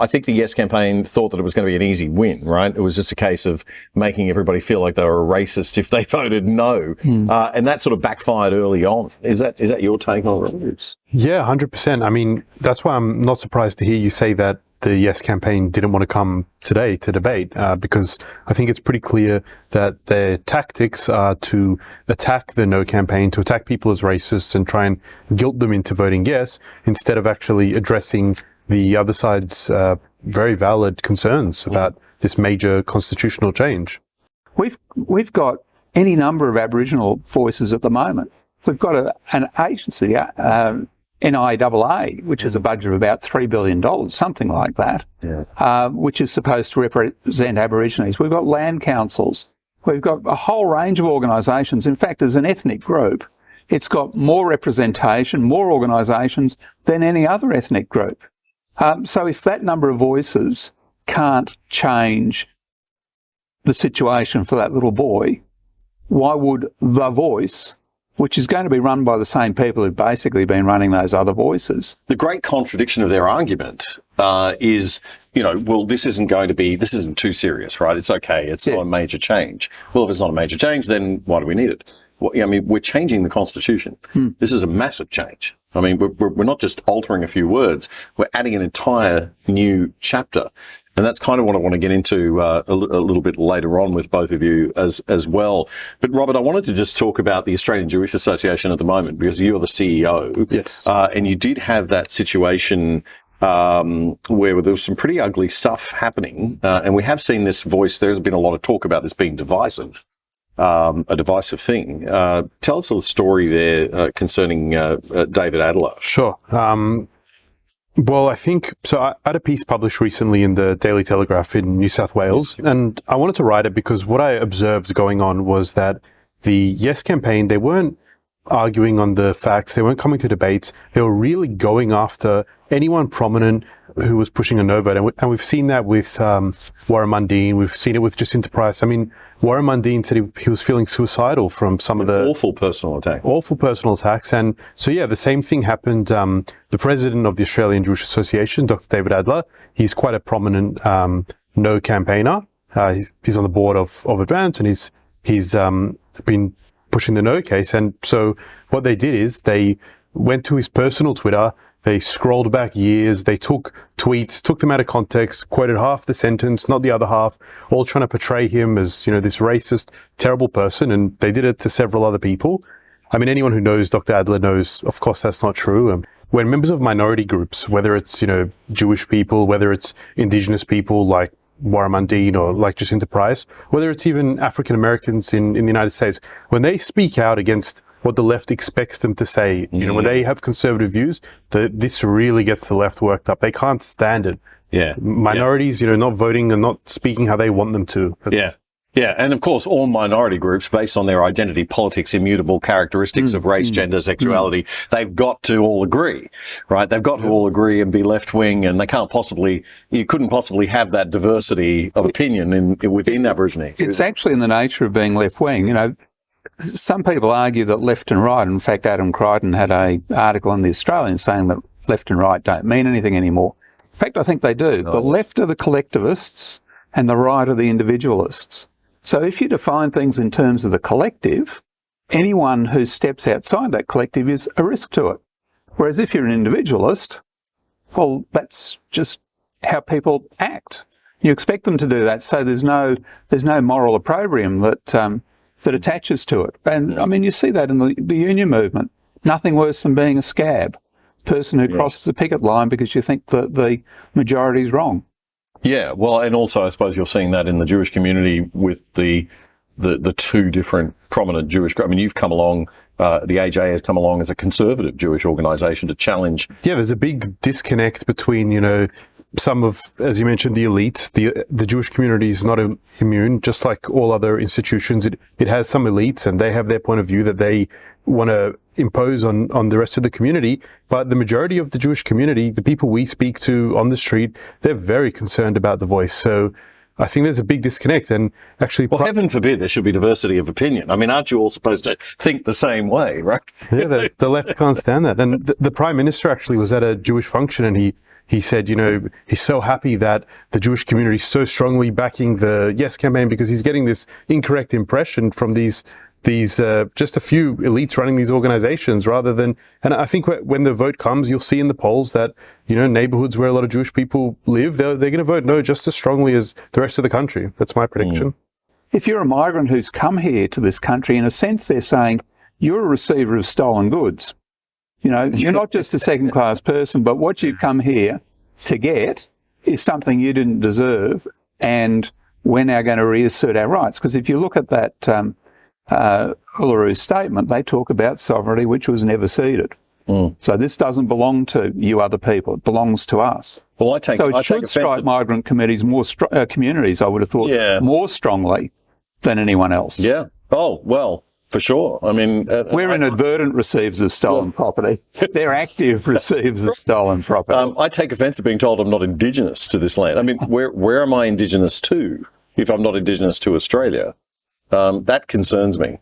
I think the Yes campaign thought that it was going to be an easy win, right? It was just a case of making everybody feel like they were a racist if they voted no. And that sort of backfired early on. Is that your take on it? Yeah, 100%. I mean, that's why I'm not surprised to hear you say that the Yes campaign didn't want to come today to debate, because I think it's pretty clear that their tactics are to attack the No campaign, to attack people as racists and try and guilt them into voting yes, instead of actually addressing the other side's very valid concerns about this major constitutional change. We've got any number of Aboriginal voices at the moment. We've got an agency, NIAA, which is a budget of about $3 billion, something like that, which is supposed to represent Aborigines. We've got land councils. We've got a whole range of organisations. In fact, as an ethnic group, it's got more representation, more organisations than any other ethnic group. So if that number of voices can't change the situation for that little boy, why would The Voice, which is going to be run by the same people who've basically been running those other voices? The great contradiction of their argument is, well, this isn't too serious, right? It's okay. It's not a major change. Well, if it's not a major change, then why do we need it? Well, I mean, we're changing the Constitution. This is a massive change. I mean, we're not just altering a few words. We're adding an entire new chapter. And that's kind of what I want to get into a little bit later on with both of you as well. But Robert, I wanted to just talk about the Australian Jewish Association at the moment, because you're the CEO. Yes. And you did have that situation where there was some pretty ugly stuff happening. And we have seen this voice. There's been a lot of talk about this being divisive. A divisive thing. Tell us a story there concerning David Adler. Sure. Well, I think, so I had a piece published recently in the Daily Telegraph in New South Wales, and I wanted to write it because what I observed going on was that the Yes campaign, they weren't arguing on the facts, they weren't coming to debates, they were really going after anyone prominent who was pushing a no vote. And we've seen that with Warren Mundine, we've seen it with Jacinta Price. I mean, Warren Mundine said he was feeling suicidal from some of the awful personal attacks. And so, yeah, the same thing happened. The president of the Australian Jewish Association, Dr. David Adler, he's quite a prominent no campaigner. He's on the board of Advance, and he's been pushing the no case. And so what they did is they went to his personal Twitter. They scrolled back years, they took tweets, took them out of context, quoted half the sentence, not the other half, all trying to portray him as, this racist, terrible person, and they did it to several other people. I mean, anyone who knows Dr. Adler knows, of course, that's not true. When members of minority groups, whether it's, Jewish people, whether it's Indigenous people like Warren Mundine or like Jacinta Price, whether it's even African Americans in the United States, when they speak out against what the left expects them to say, when they have conservative views, this really gets the left worked up. They can't stand it. Yeah. Minorities, not voting and not speaking how they want them to. Yeah, and of course, all minority groups, based on their identity, politics, immutable characteristics of race, gender, sexuality, they've got to all agree, right? They've got to all agree and be left-wing, and you couldn't possibly have that diversity of opinion within Aborigine. It's actually in the nature of being left-wing. Some people argue that left and right, in fact, Adam Crichton had an article in The Australian saying that left and right don't mean anything anymore. In fact, I think they do. The left are the collectivists and the right are the individualists. So if you define things in terms of the collective, anyone who steps outside that collective is a risk to it. Whereas if you're an individualist, well, that's just how people act. You expect them to do that, so there's no moral opprobrium that attaches to it. And I mean, you see that in the union movement. Nothing worse than being a scab, person who crosses a picket line because you think that the majority is wrong. Yeah, well, and also I suppose you're seeing that in the Jewish community with the two different prominent Jewish groups. I mean, you've come along, the AJ has come along as a conservative Jewish organisation to challenge. Yeah, there's a big disconnect between, some of, as you mentioned, the elites. The Jewish community is not immune, just like all other institutions. It has some elites, and they have their point of view that they want to impose on the rest of the community. But the majority of the Jewish community, the people we speak to on the street, they're very concerned about The Voice. So I think there's a big disconnect. And actually, well, heaven forbid there should be diversity of opinion. I mean, aren't you all supposed to think the same way, right? Yeah, the left can't stand that. And the Prime Minister actually was at a Jewish function, and he he said, he's so happy that the Jewish community is so strongly backing the Yes campaign because he's getting this incorrect impression from these just a few elites running these organizations rather than, and I think when the vote comes, you'll see in the polls that, neighborhoods where a lot of Jewish people live, they're going to vote no just as strongly as the rest of the country. That's my prediction. If you're a migrant who's come here to this country, in a sense, they're saying you're a receiver of stolen goods. You're not just a second-class person, but what you've come here to get is something you didn't deserve, and we're now going to reassert our rights. Because if you look at that Uluru statement, they talk about sovereignty which was never ceded. So this doesn't belong to you other people; it belongs to us. Well, it should strike migrant communities communities. I would have thought more strongly than anyone else. Yeah. Oh well. For sure. I mean, we're inadvertent receivers of stolen property. They're active receivers of stolen property. I take offence at being told I'm not Indigenous to this land. I mean, where am I Indigenous to if I'm not Indigenous to Australia? That concerns me.